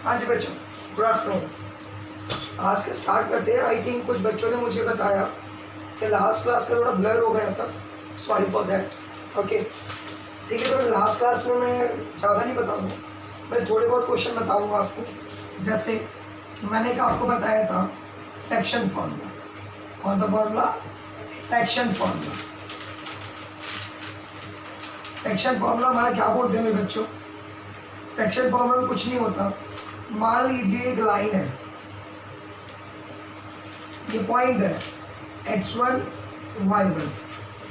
हाँ जी बच्चों, good afternoon. आज का स्टार्ट करते हैं। आई थिंक कुछ बच्चों ने मुझे बताया कि लास्ट क्लास का थोड़ा ब्लर हो गया था, सॉरी फॉर दैट। ओके ठीक है, तो लास्ट क्लास में मैं ज़्यादा नहीं बताऊँगा, मैं थोड़े बहुत क्वेश्चन बताऊँगा आपको। जैसे मैंने आपको बताया था सेक्शन फॉर्मूला। कौन सा formula? Section formula. Section formula हमारा क्या बोलते हैं मेरे बच्चों? सेक्शन फॉर्मूला में कुछ नहीं होता। मान लीजिए एक लाइन है, ये पॉइंट है x1 y1,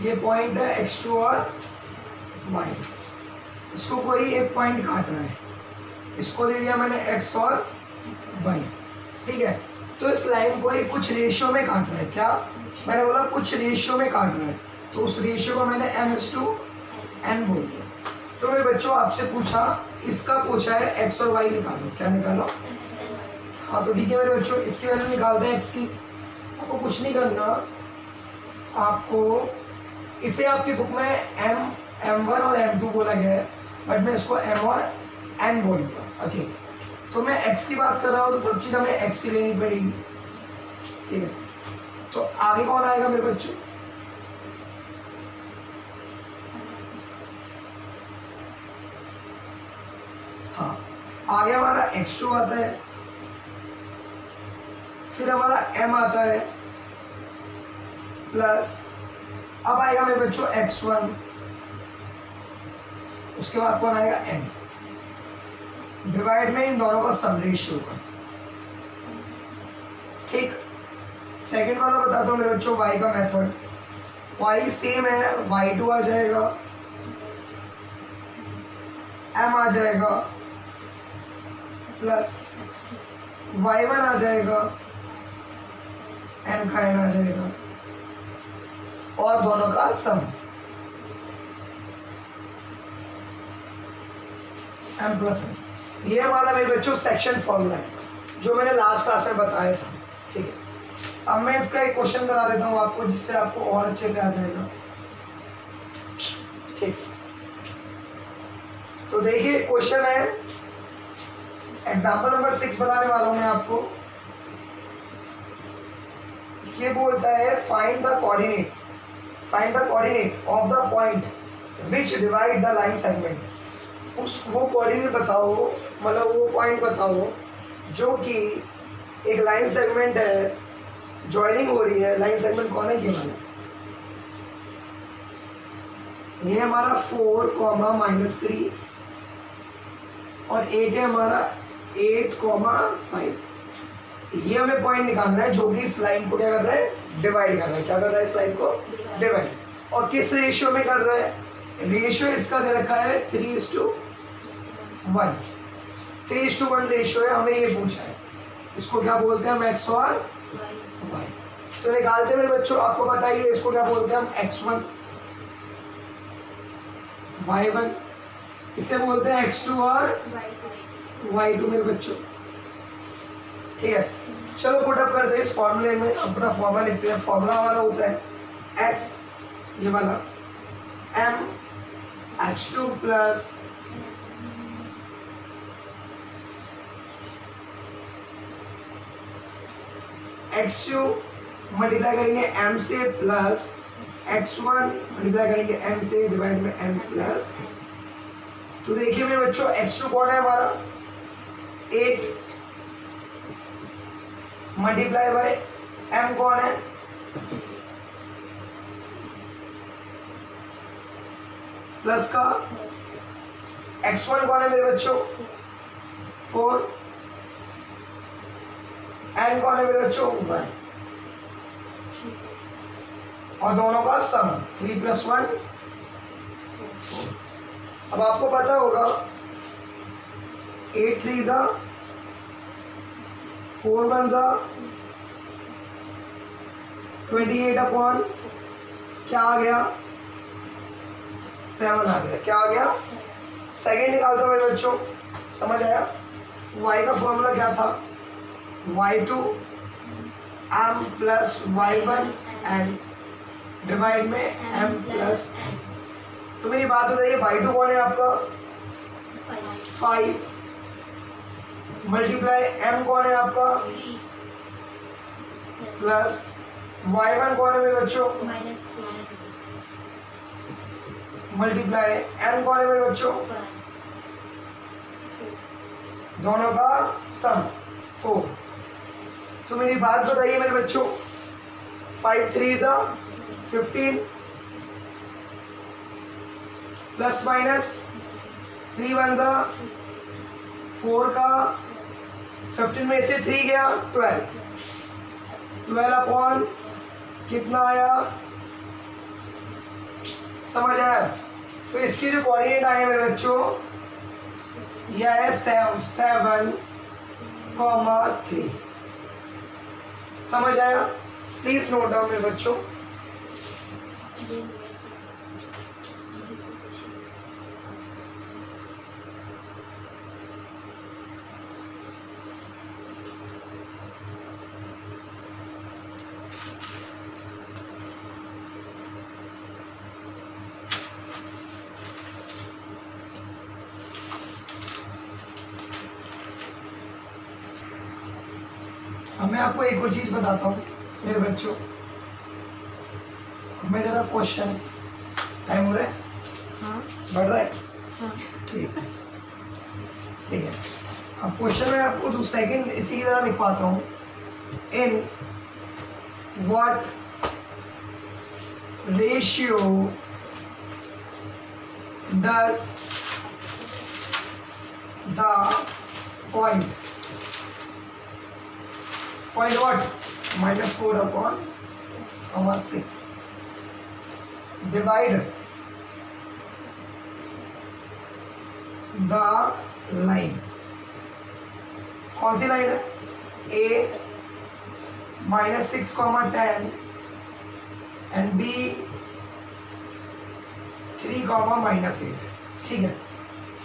ये पॉइंट है x2 और y, इसको कोई एक पॉइंट काट रहा है, इसको दे दिया मैंने x और y, ठीक है। तो इस लाइन को एक कुछ रेशियो में काट रहा है। क्या मैंने बोला? कुछ रेशियो में काट रहा है, तो उस रेशियो को मैंने m/n बोल दिया। तो मेरे बच्चों आपसे पूछा, इसका पूछा है x और y निकालो। क्या निकालो? हाँ, तो ठीक है मेरे बच्चों, इसकी वैल्यू निकालते हैं x की। आपको कुछ नहीं करना, आपको इसे आपकी बुक में m1 और m2 बोला गया है, बट मैं इसको m और n बोलूँगा। ओके, तो मैं x की बात कर रहा हूँ, तो सब चीज़ हमें x की लेनी पड़ेगी, ठीक है। तो आगे कौन आएगा मेरे बच्चों? हाँ, आगे हमारा x2 आता है, फिर हमारा m आता है, प्लस अब आएगा मेरे बच्चों x1, उसके बाद कौन आएगा? n, डिवाइड में इन दोनों का सम रेशियो का, ठीक। सेकंड वाला बताता हूँ मेरे बच्चों, y का मेथड। y सेम है, y2 आ जाएगा, m आ जाएगा, प्लस y1 आ जाएगा, n का n आ जाएगा, और दोनों का सम m प्लस n। ये हमारा मेरे बच्चों सेक्शन फॉर्मूला है, जो मैंने लास्ट क्लास में बताया था, ठीक है। अब मैं इसका एक क्वेश्चन करा देता हूँ आपको, जिससे आपको और अच्छे से आ जाएगा, ठीक। तो देखिए क्वेश्चन है, एग्जाम्पल नंबर 6 बताने वाला हूँ मैं आपको। ये बोलता है find the coordinate of the point which divide the line segment. वो कोऑर्डिनेट बताओ, मतलब वो पॉइंट बताओ जो कि एक लाइन सेगमेंट है, ज्वाइनिंग हो रही है। लाइन सेगमेंट कौन है? ये वाला, ये हमारा 4, -3, और एक है हमारा 8, 5। ये हमें पॉइंट निकालना है जो कि इस लाइन को क्या कर रहा है? डिवाइड कर रहा है। क्या कर रहा है? इस लाइन को डिवाइड। और किस रेशियो में कर रहा है? रेशियो इसका दे रखा है 3:1। 3:1 रेशियो है, हमें ये पूछा है। इसको क्या बोलते हैं हम? x और y। तो निकालते हैं मेरे बच्चों, आपको बताइए इसको क्या बोलते हैं हम? x1, y1, इसे बोलते हैं x2 और y2 मेरे बच्चों, ठीक है। चलो पुटअप करते हैं इस फॉर्मूले में, अपना फॉर्मूला लिखते हैं। फॉर्मूला वाला होता है x, ये वाला m h2 plus x2 multiply करेंगे m से, प्लस x1 मल्टीप्लाई करेंगे n से, डिवाइड में m प्लस। तो देखिए मेरे बच्चों, x2 कौन है हमारा? 8 मल्टीप्लाई बाय m कौन है? प्लस का x1 कौन है मेरे बच्चों? 4, n कौन है मेरे बच्चों? 1, और दोनों का सम 3 + 1 4। अब आपको पता होगा 8 3 ज़ा 4 1 ज़ा 28 अपॉन क्या आ गया? 7 आ गया। क्या आ गया? सेकेंड निकालते हो मेरे बच्चों, समझ आया? y का फॉर्मूला क्या था? y2 m plus y1 n, divide में m प्लस n। तो मेरी बात हो रही है, y2 कौन है आपका? 5, मल्टीप्लाई m कौन है आपका, प्लस y1 कौन है मेरे बच्चों, मल्टीप्लाई n कौन है मेरे बच्चों, दोनों का सम 4। तो मेरी बात बताइए मेरे बच्चों, 5 3 15 प्लस माइनस 3 1 4 का 15 में से 3 गया 12 अपॉन कितना आया, समझ आया। तो इसकी जो कोऑर्डिनेट आए मेरे बच्चों यह है 7,3। समझ आया, प्लीज नोट डाउन मेरे बच्चों। अब मैं आपको एक और चीज बताता हूँ मेरे बच्चों। मैं जरा क्वेश्चन टाइम हो रहा है, हाँ बढ़ रहा है, हाँ ठीक है ठीक है। अब क्वेश्चन में आपको 2 सेकंड इसी तरह लिखवाता हूँ। In what ratio does the point what -4 upon 6 divide the line। कौन सी लाइन है, A -6, 10 एंड B 3, -8। ठीक है,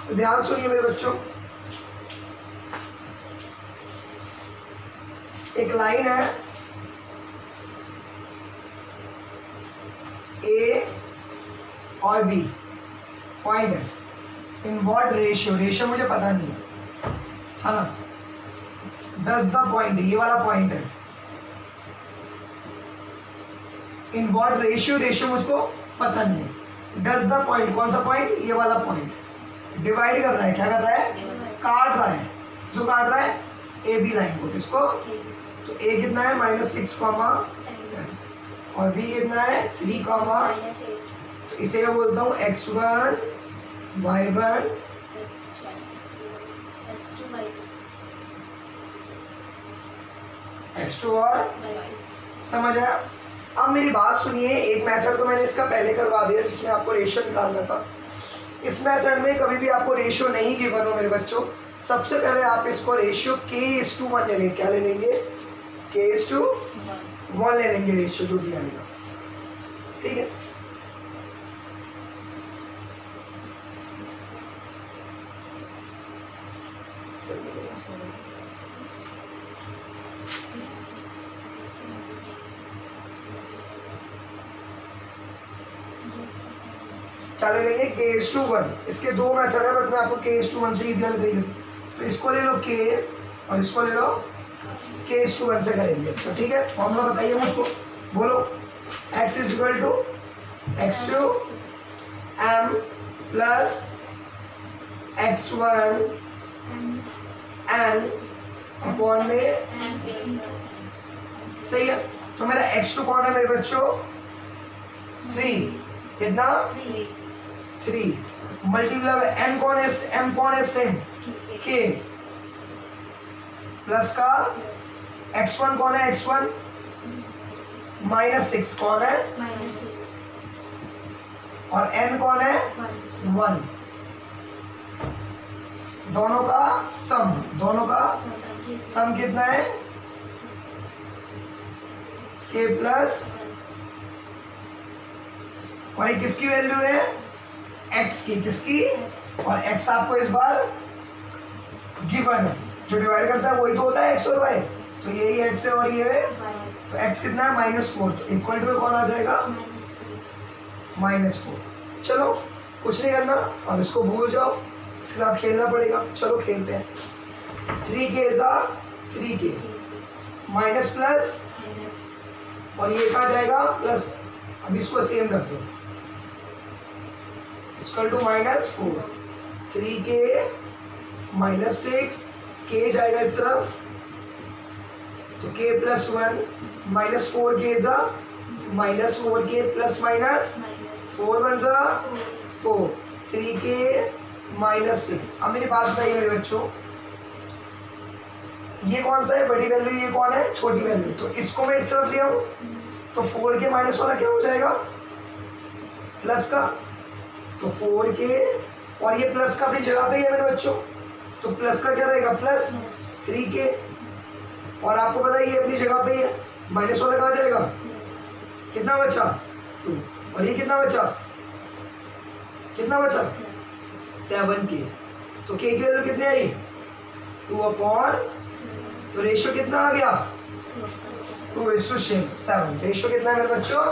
तो ध्यान सुनिए मेरे बच्चों। एक लाइन है ए और बी, पॉइंट है। इन व्हाट रेशियो, रेशियो मुझे पता नहीं है ना, डज द पॉइंट, ये वाला पॉइंट है। इन व्हाट रेशियो, रेशियो मुझको पता नहीं है। डज द पॉइंट, कौन सा पॉइंट, ये वाला पॉइंट डिवाइड कर रहा है, क्या कर रहा है, काट रहा है। जो काट रहा है ए बी लाइन को, किसको, तो ए कितना है -6, और बी कितना है 3, तो इसे मैं बोलता हूँ x1 y1 x2 और, समझ आया। अब मेरी बात सुनिए, एक मेथड तो मैंने इसका पहले करवा दिया जिसमें आपको रेशियो निकालना था। इस मेथड में कभी भी आपको रेशियो नहीं गिवन हो मेरे बच्चों, सबसे पहले आप इसको रेशियो k:1 ले लेंगे। क्या ले लेंगे, k:1 ले लेंगे रेशियो जो भी आएगा, ठीक है। क्या ले लेंगे, k:1। इसके 2 मेथड है, बट मैं आपको k:1 से इजी वाले तरीके से, तो इसको ले लो k और इसको ले लो k:1 से करेंगे। तो ठीक है, फॉर्मूला बताइए मुझको, बोलो। x = x2 m plus x1 n upon में, सही है। तो मेरा x2 कौन है मेरे बच्चों, 3, कितना 3, मल्टीप्लाई n कौन है, m कौन है, सेम k, प्लस का x1 कौन है, x1 -6 कौन है, और n कौन है 1, दोनों का सम, दोनों का सम कितना है, k प्लस, और ये किसकी वैल्यू है, x की, किसकी, और x आपको इस बार गिवन है, जो डिवाइड करता है वही तो होता है x और y, तो यही x है और ये है, तो x कितना है -4, तो इक्वल टू कौन आ जाएगा, -4। चलो कुछ नहीं करना, अब इसको भूल जाओ, इसके साथ खेलना पड़ेगा। चलो खेलते हैं। 3 के इज 3 के, माइनस प्लस, और ये कहा जाएगा प्लस। अब इसको सेम रख दो, इक्वल टू -4, 3 के -6, के जाएगा इस तरफ, तो k + 1, -4 के इज -4 के प्लस माइनस 4 1 4, 3 के -6। अब मेरी बात बताइए मेरे बच्चों, ये कौन सा है बड़ी वैल्यू, ये कौन है छोटी वैल्यू, तो इसको मैं इस तरफ ले आऊं तो 4 के माइनस वाला क्या हो जाएगा प्लस का, तो 4 के, और ये प्लस का अपनी जगह पे ही है मेरे बच्चों, तो प्लस का क्या रहेगा प्लस 3 के, और आपको पता है ये अपनी जगह पे ही है, माइनस वाला कहाँ जाएगा, कितना बचा 2, और ये कितना बचा 7 के, तो के की वैल्यू कितनी आई 2/, तो रेशियो कितना आ गया 2:7, रेशियो कितना है मेरे बच्चों,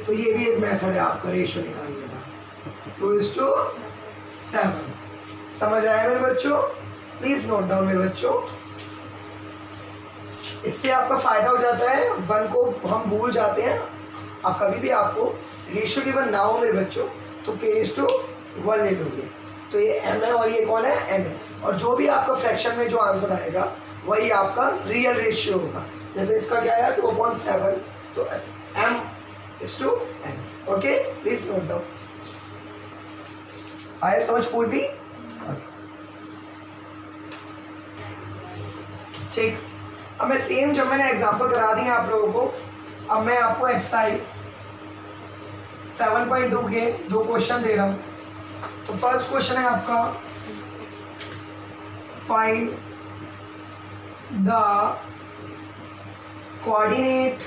तो ये भी एक मेथड है आपका रेशियो निकालने का, 2:7। समझ आया मेरे बच्चों, प्लीज नोट डाउन मेरे बच्चों। इससे आपका फायदा हो जाता है, 1 को हम भूल जाते हैं, आप कभी भी आपको रेशियो गिवन ना हो मेरे बच्चों तो k:1 ले लोगे, तो ये m है और ये कौन है n है, और जो भी आपका फ्रैक्शन में जो आंसर आएगा वही आपका रियल रेशियो होगा। जैसे इसका क्या है 2/7, तो m:n। Okay, please note down. आया समझ पूर्वी? ठीक, अब मैं सेम जब मैंने एग्जांपल करा दिए आप लोगों को, अब मैं आपको एक्सरसाइज 7.2 के 2 क्वेश्चन दे रहा हूं। तो फर्स्ट क्वेश्चन है आपका, find the coordinate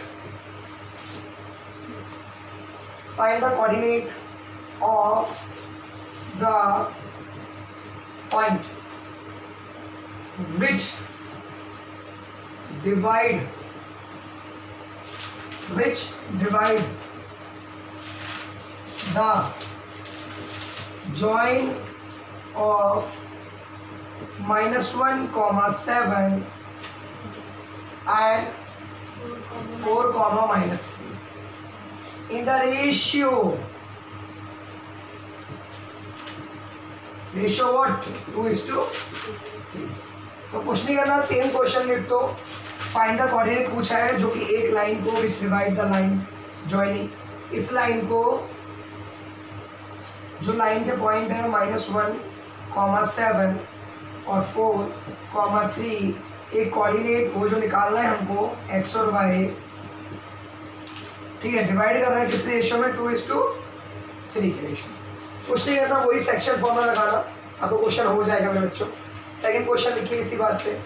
of the point which divide the join of -1, 7 and 4, -3 in the ratio what 2:3। तो कुछ नहीं करना, सेम क्वेश्चन लिख दो, फाइंड द कोऑर्डिनेट पूछा है जो कि एक लाइन को विच डिवाइड द लाइन जॉइनिंग, इस लाइन को जो लाइन के पॉइंट है -1, 7 और 4, 3, एक कोऑर्डिनेट वो जो निकालना है हमको x और y, ठीक है, डिवाइड कर रहा है किस रेशियो में 2:3 के रेशियो। कुछ नहीं करना, वही सेक्शन फॉर्मूला लगाना, आपको क्वेश्चन हो जाएगा मेरे बच्चों। सेकंड क्वेश्चन लिखिए इसी बात पे,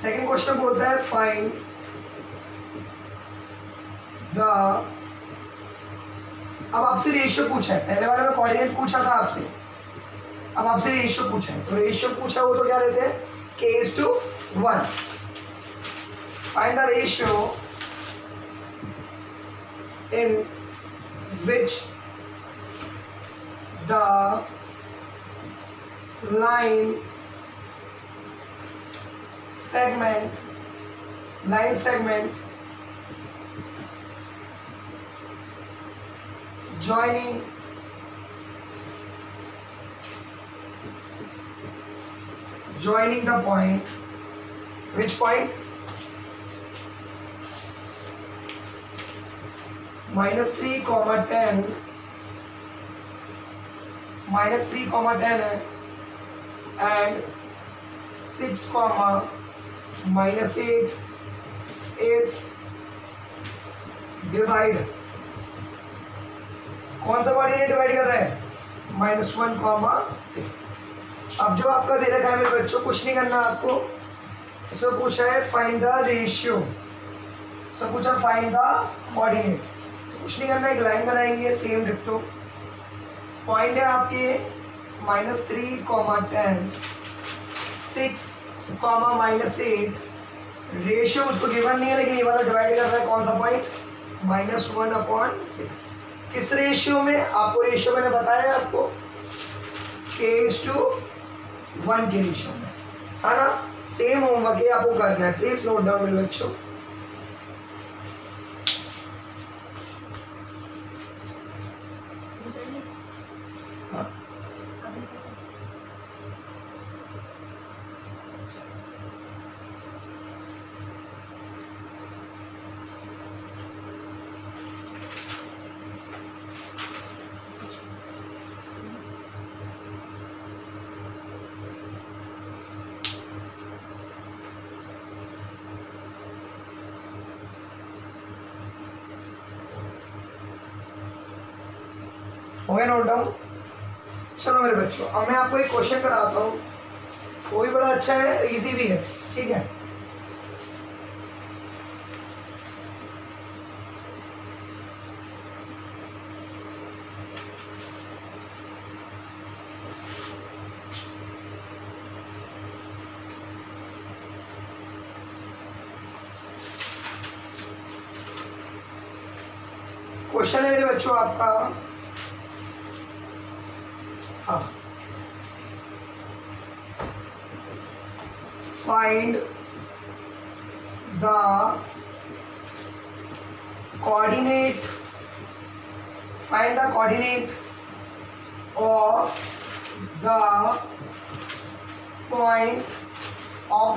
सेकंड क्वेश्चन बोलता है फाइंड द, अब आपसे रेशियो पूछा है, पहले वाले में कोऑर्डिनेट पूछा था आपसे, अब आपसे रेशियो पूछा है, तो रेशियो पूछा वो तो क्या लेते हैं k:1। Find the ratio in which the line segment joining the point, which point -3, 10 है and 6, -8 is divide, कौन सा कोऑर्डिनेट डिवाइड कर रहा है -1, 6। अब जो आपका दे रखा है मेरे बच्चों, कुछ नहीं करना आपको, इसमें पूछा है फाइंड द रेशियो, सब पूछा फाइंड द कोऑर्डिनेट, तो कुछ नहीं करना, एक लाइन बनाएंगे सेम डिक्टो, पॉइंट है आपके -3, 10, 6, -8 रेशियो उसको गिवन नहीं है, लेकिन ये वाला डिवाइड कर रहा है कौन सा पॉइंट, -1/6। किस रेशियो में, आपको रेशियो मैंने बताया आपको k:1 के रेशियो में, है ना। सेम होमवर्क है, आपको करना है, प्लीज नोट डाउन मेरे बच्चों। हो गया नोट डाउन। चलो मेरे बच्चों, अब मैं आपको एक क्वेश्चन कराता हूँ, वो भी बड़ा अच्छा है, इजी भी है, ठीक है। क्वेश्चन है मेरे बच्चों आपका, हाँ, find the coordinate of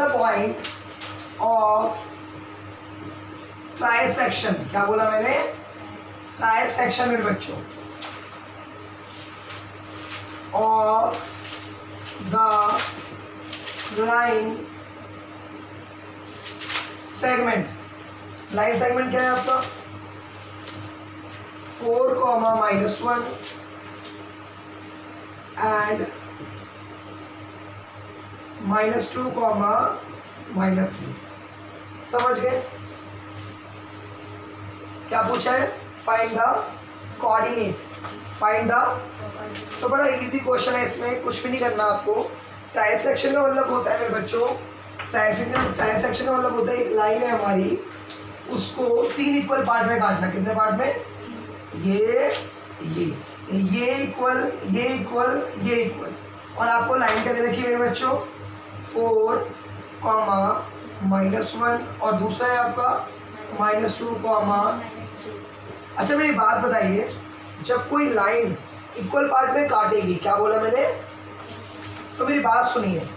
the point of trisection. क्या बोला मैंने, ट्राइसेक्शन मेरे बच्चों, of the line segment। Line segment क्या है आपका, 4, -1 and -2, -3। समझ गए क्या पूछा है, find the coordinate, find the, तो बड़ा इजी क्वेश्चन है, इसमें कुछ भी नहीं करना आपको। ट्राइसेक्शन का मतलब होता है मेरे बच्चों, ट्राइसेक्शन का मतलब होता है एक लाइन है हमारी, उसको 3 इक्वल पार्ट में काटना। कितने पार्ट में, ये इक्वल, ये इक्वल, ये इक्वल। और आपको लाइन क्या दे रखी है मेरे बच्चों, 4, -1 और दूसरा है आपका -2, अच्छा मेरी बात बताइए, जब कोई लाइन इक्वल पार्ट में काटेगी, क्या बोला मैंने, तो मेरी बात सुनिए,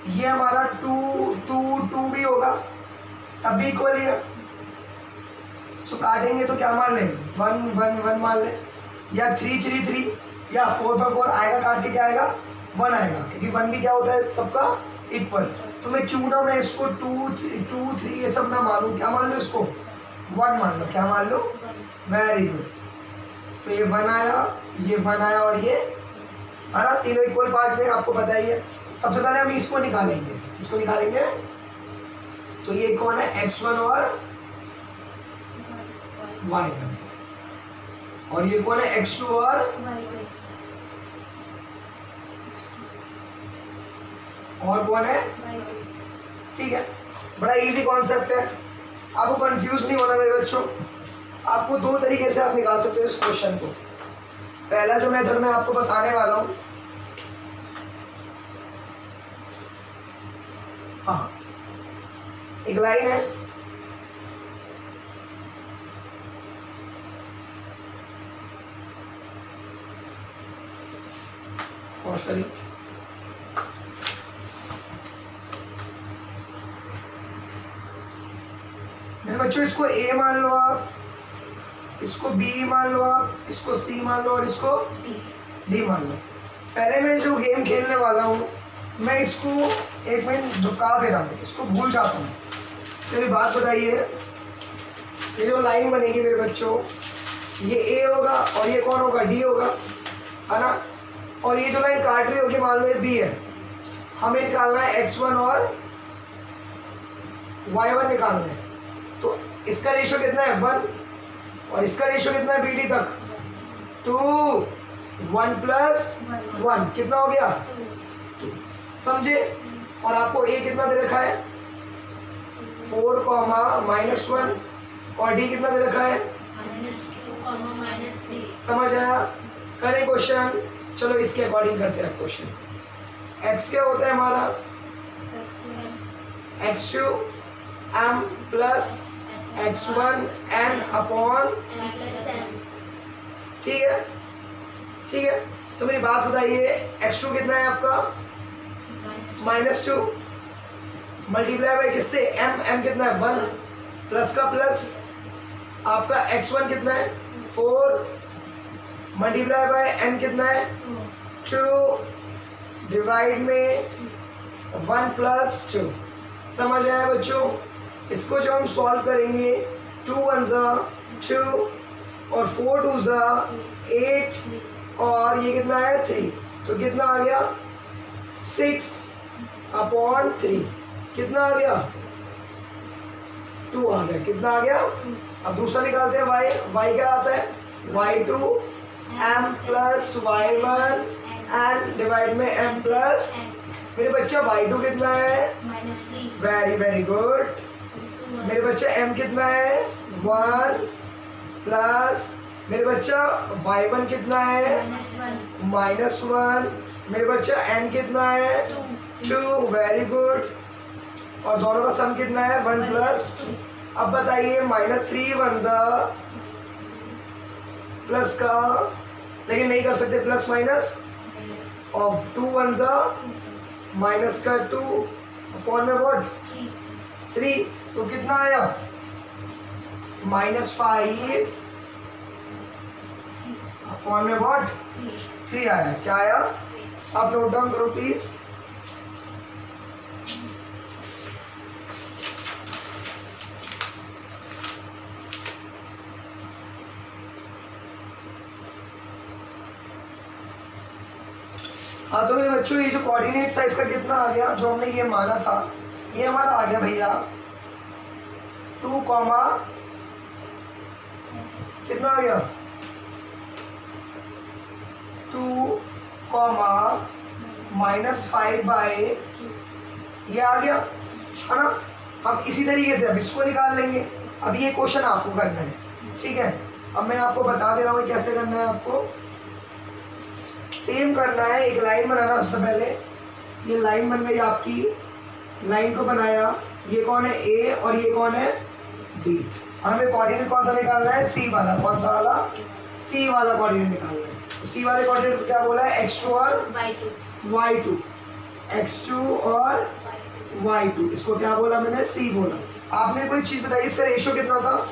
ये हमारा 2 भी होगा, तब भी इक्वल है, सो काटेंगे तो क्या मान लें, 1 मान लें, या 3 या 4 आएगा, काट के क्या आएगा, 1 आएगा, क्योंकि 1 भी क्या होता है सबका इक्वल। तो मैं क्यों ना मैं इसको 2 3 ये सब ना मानूं, क्या मान लो इसको, 1 मान लो, क्या मान लो, वेरी गुड। तो ये 1 आया, ये 1 आया और ये, है ना, तीनों इक्वल पार्ट में, आपको पता ही है। सबसे पहले हम इसको निकालेंगे, इसको निकालेंगे, तो ये कौन है, x1 और y1, और ये कौन है, x2 और कौन है, ठीक है। बड़ा इजी कॉन्सेप्ट है, आपको कंफ्यूज नहीं होना मेरे बच्चों। आपको 2 तरीके से आप निकाल सकते हो इस क्वेश्चन को। पहला जो मेथड मैं आपको बताने वाला हूं, हाँ, एक लाइन है, मेरे बच्चों, इसको A मान लो आप, इसको B मान लो आप, इसको C मान लो और इसको D मान लो। पहले मैं जो गेम खेलने वाला हूँ, मैं इसको 1 मिनट रुका दे रहा हूँ, इसको भूल जाता हूँ। मेरी बात बताइए, ये जो लाइन बनेगी मेरे बच्चों, ये A होगा और ये कौन होगा, D होगा, है ना। और ये जो लाइन काट रही होगी, मान लो ये B है, हमें निकालना है x1 और y1 निकालना है। तो इसका रेशियो कितना है, 1, और इसका रेशियो कितना है BD तक, 2, 1 + 1 कितना हो गया, 2। समझे। और आपको A कितना दे रखा है, 4 कॉमा -1 और डी कितना दे रखा है -2, समझ आया। करें क्वेश्चन, चलो इसके अकॉर्डिंग करते हैं क्वेश्चन। x क्या होता है हमारा x2 m plus x1 n upon, ठीक है ठीक है। तो मेरी बात बताइए, x2 कितना है आपका -2 मल्टीप्लाई बाय किससे m कितना है 1 प्लस का प्लस आपका x1 कितना है 4 मल्टीप्लाई बाय n कितना है 2 डिवाइड में 1 प्लस 2। समझ आया बच्चों। इसको जो हम सॉल्व करेंगे 2 1 2 और 4 2 8 और ये कितना है 3, तो कितना आ गया 6 अपॉन 3, कितना आ गया 2 आ गया, कितना आ गया। अब दूसरा निकालते हैं y क्या आता है y2 m plus y1 n divide में m प्लस, मेरे बच्चा y2 कितना है वेरी वेरी गुड। मेरे बच्चा m कितना है 1 प्लस मेरे बच्चा y1 कितना है -1, मेरे बच्चा n कितना है 2 वेरी गुड और दोनों का सम कितना है 1 प्लस 2। अब बताइए -3 1 प्लस का, लेकिन नहीं कर सकते प्लस माइनस, और 2 1 माइनस का 2 अपॉन में व्हाट 3, तो कितना आया -5 अपॉन में व्हाट 3 आया। क्या आया आप नोट डाउन करो प्लीज। हाँ तो मेरे बच्चों ये जो कोऑर्डिनेट था इसका कितना आ गया, जो हमने ये माना था ये हमारा आ गया भैया 2 कॉमा कितना आ गया 2 कॉमा -5 बाय ये आ गया है ना। हम इसी तरीके से अब इसको निकाल लेंगे। अब ये क्वेश्चन आपको करना है, ठीक है। अब मैं आपको बता दे रहा हूँ कैसे करना है। आपको सेम करना है, एक लाइन बनाना सबसे पहले। ये लाइन बन गई आपकी, लाइन को बनाया, ये कौन है ए और ये कौन है डी, और हमें कोऑर्डिनेट कौन सा निकालना है सी वाला। कौन सा वाला सी वाला कोऑर्डिनेट निकालना है। तो सी वाले कोऑर्डिनेट को क्या बोला है x2 और y2, x2 और y2, इसको क्या बोला मैंने सी बोला। आपने कोई चीज बताई, इसका रेशियो कितना था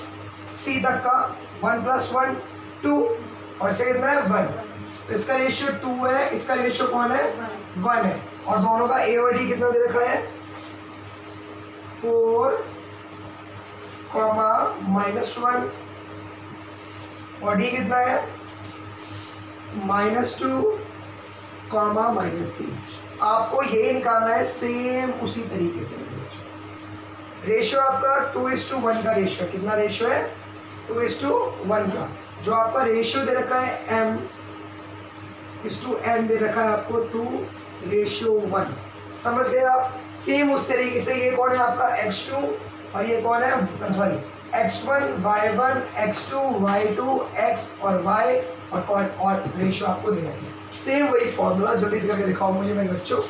सी तक का 1 + 1 2 और इसका कितना है 1, तो इसका रेशियो 2 है, इसका रेशियो कौन है 1 है, और दोनों का ए और डी कितना दे रखा है 4 -1 और डी कितना है -2 -3। आपको ये निकालना है सेम उसी तरीके से। रेशियो आपका 2:1 का रेशियो, कितना रेशियो है 2:1 का। जो आपका रेशियो दे रखा है m/n दे रखा है आपको 2:1, समझ गए आप। सेम उस तरीके से ये कौन है आपका x2 और ये कौन है sorry x1 y1 x2 y2 x और y और रेशियो आपको दे रखा है। सेम वही फॉर्मूला, जल्दी से करके दिखाओ मुझे मेरे बच्चों।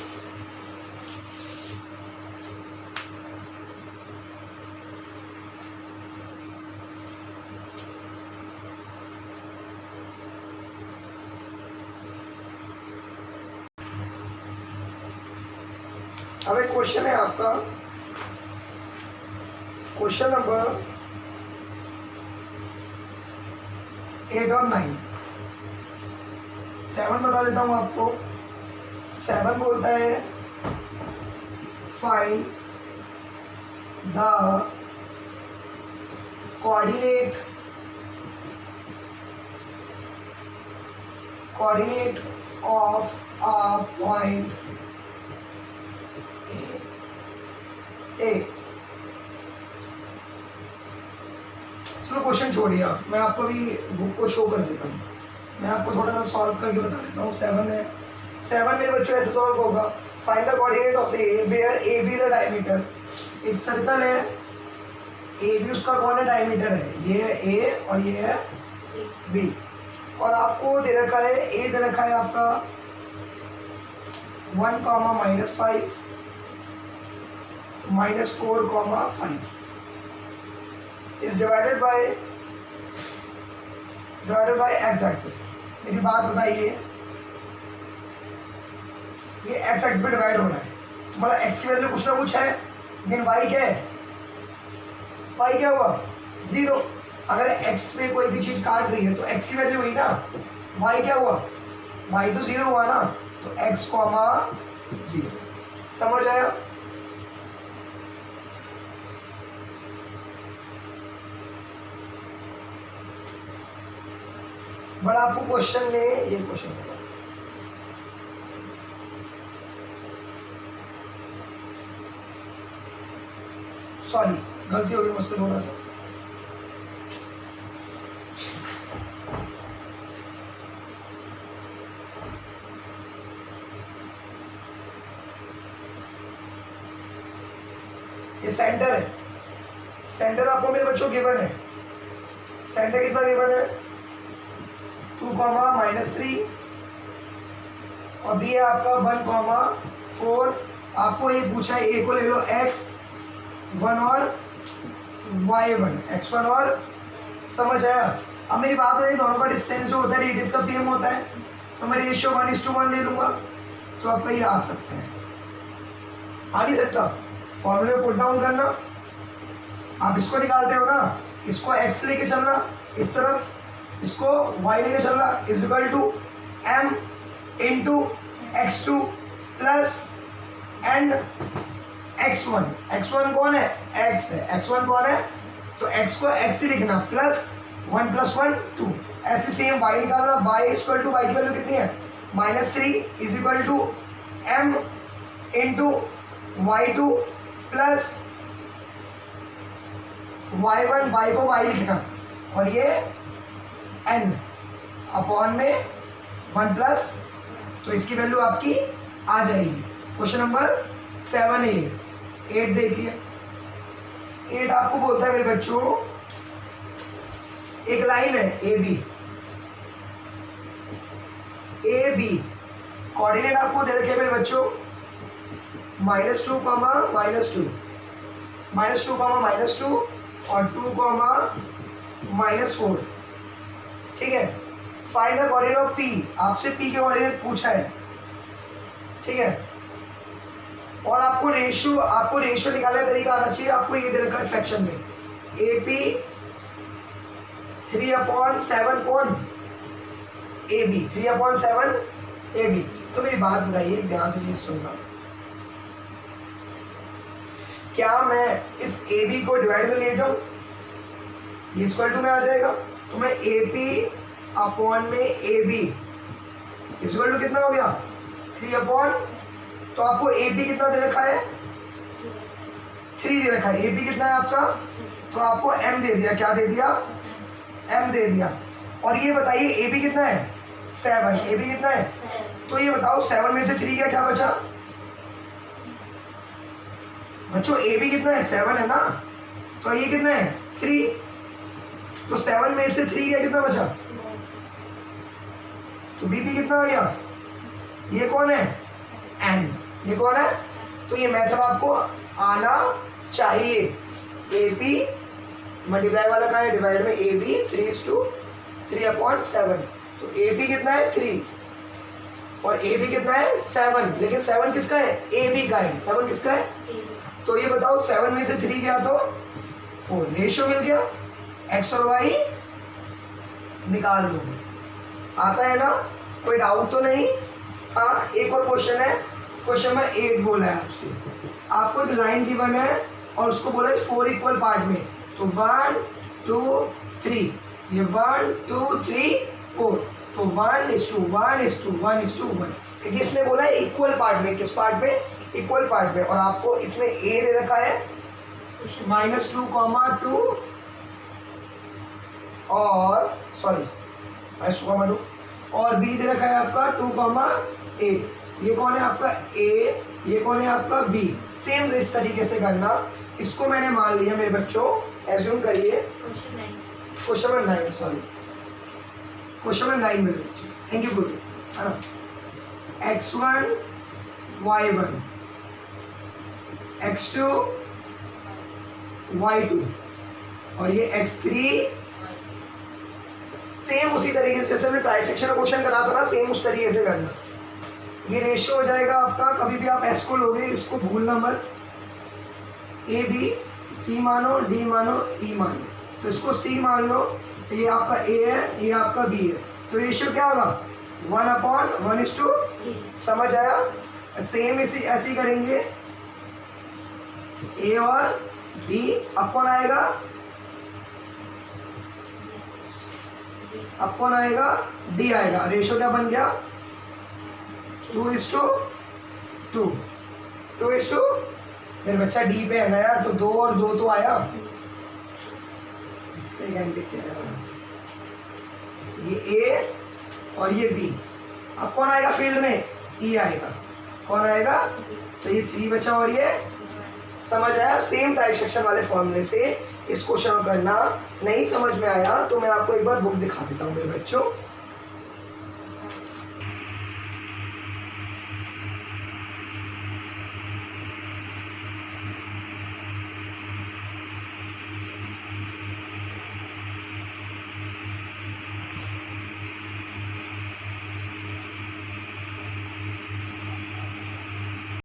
अब एक क्वेश्चन है आपका, क्वेश्चन नंबर 8 और 9। 7 बता देता हूं आपको। 7 बोलता है find the coordinate of a point A. चलो क्वेश्चन छोड़िए, मैं आपको भी बुक को शो कर देता हूँ। मैं आपको थोड़ा सा सॉल्व करके बता देता हूँ। 7 है, 7 मेरे बच्चों ऐसे सॉल्व होगा। Find the coordinate of A where A B the diameter. एक सर्कल है ए बी उसका कौन है, डायमीटर है, ये है ए और ये है बी। और आपको दे रखा है, ए दे रखा है आपका 1, -5 -4, 5 is divided by x axis. मेरी बात बताइए, ये एक्स एक्सिस पे डिवाइड हो रहा है, तुम्हारा एक्स की वैल्यू कुछ ना कुछ है, लेकिन वाई क्या है, वाई क्या हुआ 0। अगर एक्स पे कोई भी चीज काट रही है तो एक्स की वैल्यू हुई ना, वाई क्या हुआ, वाई तो 0 हुआ ना, तो एक्स, 0। समझ आया? बट आपको क्वेश्चन में ये क्वेश्चन देगा, सॉरी गलती हो गई मुझसे थोड़ा सा। ये सेंटर है, सेंटर आपको मेरे बच्चों गिवन है, सेंटर कितना गिवन है 2, -3 और बी है आपका 1, 4। आपको ये पूछा है, ए को ले लो x 1 और y 1, x1 और, समझ आया? अब मेरी बात है, दोनों का डिस्टेंस जो होता है रेडियस का सेम होता है, तो मैं रेशियो 1:1 ले लूंगा, तो आपका ये आ सकता है, आ नहीं सकता? फॉर्मूले पुट डाउन करना, आप इसको निकालते हो ना, इसको x लेके चलना इस तरफ, इसको y लेके चलना, is equal to m into x2 plus n x1। x1 कौन है, x है, x1 कौन है, तो x को x ही लिखना, प्लस 1 + 1 2। ऐसे सेम y निकालना, y इक्वल टू, y की वैल्यू कितनी है -3 is equal to m into y2 plus y1, y को y लिखना, और ये n अपॉन में 1 प्लस, तो इसकी वैल्यू आपकी आ जाएगी। क्वेश्चन नंबर 7 है। 8 देखिए, 8 आपको बोलता है मेरे बच्चों, एक लाइन है ए बी, कोऑर्डिनेट आपको दे रखे मेरे बच्चों -2, -2, -2 और 2, -4। ठीक है, find the coordinate of P, आपसे P के कोऑर्डिनेट पूछा है, ठीक है। और आपको रेशियो निकालने का तरीका आना चाहिए। आपको ये दे रखा है फ्रैक्शन में, AP 3/7 कौन, AB 3/7 AB। तो मेरी बात बताइए, ध्यान से चीज सुनना, क्या मैं इस AB को डिवाइड में ले जाऊं, ये इक्वल टू में आ जाएगा, तो मैं AP अपॉन में AB इक्वल टू कितना हो गया 3/, तो आपको AB कितना दे रखा है 3 दे रखा है, AB कितना है आपका, तो आपको M दे दिया, क्या दे दिया, M दे दिया। और ये बताइए AB कितना है 7, AB कितना है, तो ये बताओ 7 में से 3 क्या क्या बचा बच्चों, AB कितना है 7 है ना, तो ये कितना है 3, तो 7 में से 3 क्या कितना बचा, तो BB कितना आ गया, ये कौन है N, ये कौन है, तो ये मेथड आपको आना चाहिए। AP मल्टीप्लाई वाला का है, डिवाइड में AB 3/7, तो AB कितना है 3 और AB कितना है 7, लेकिन 7 किसका है, AB का है, 7 किसका है, तो ये बताओ 7 में से 3 गया तो 4, रेशियो मिल गया, x और y निकाल दोगे, आता है ना, कोई डाउट तो नहीं। हाँ, एक और क्वेश्चन है, क्वेश्चन नंबर 8 बोला है आपसे, आपको एक लाइन गिवन है और उसको बोला है 4 इक्वल पार्ट में, तो 1 2 3, ये 1 2 3 4, तो 1:1:1:1, क्योंकि इसने बोला है इक्वल पार्ट में, किस पार्ट में, इक्वल पार्ट में। और आपको इसमें A दे रखा है -2, 2 और सॉरी -2, और B दे रखा है आपका 2, 8। ये कौन है आपका A ये कौन है आपका बी। सेम इस तरीके से करना। इसको मैंने मान लिया मेरे बच्चों, एज्यूम करिए question number 9, sorry question number 9 मेरे बच्चों, थैंक यू गुड, है ना। x1 y1 x2 y2 और ये x3, सेम उसी तरीके से जैसे हमने ट्राइसेक्शन का क्वेश्चन करा था ना, सेम उस तरीके से करना। ये रेशियो हो जाएगा आपका, कभी भी आप एस को लोगे इसको भूलना मत, ए बी, सी मानो, डी मानो, ई मानो। तो इसको सी मान लो, ये आपका ए है, ये आपका बी है, तो रेशियो क्या होगा 1/1:3। समझ आया। सेम इसी ऐसे करेंगे ए और बी। अब कौन आएगा, अब कौन आएगा, डी आएगा। रेशियो क्या बन गया 2:2, 2:2। मेरे बच्चा डी पे है ना यार, तो 2 और 2 तो आया। सेकेंड चेहरा, ये ए और ये बी। अब कौन आएगा फील्ड में, ई आएगा। कौन आएगा, तो ये 3 बचा और ये, समझ आया। सेम ट्राइसेक्शन वाले फॉर्मूले से इस क्वेश्चन को करना। नहीं समझ में आया तो मैं आपको एक बार बुक दिखा देता हूँ मेरे बच्चों।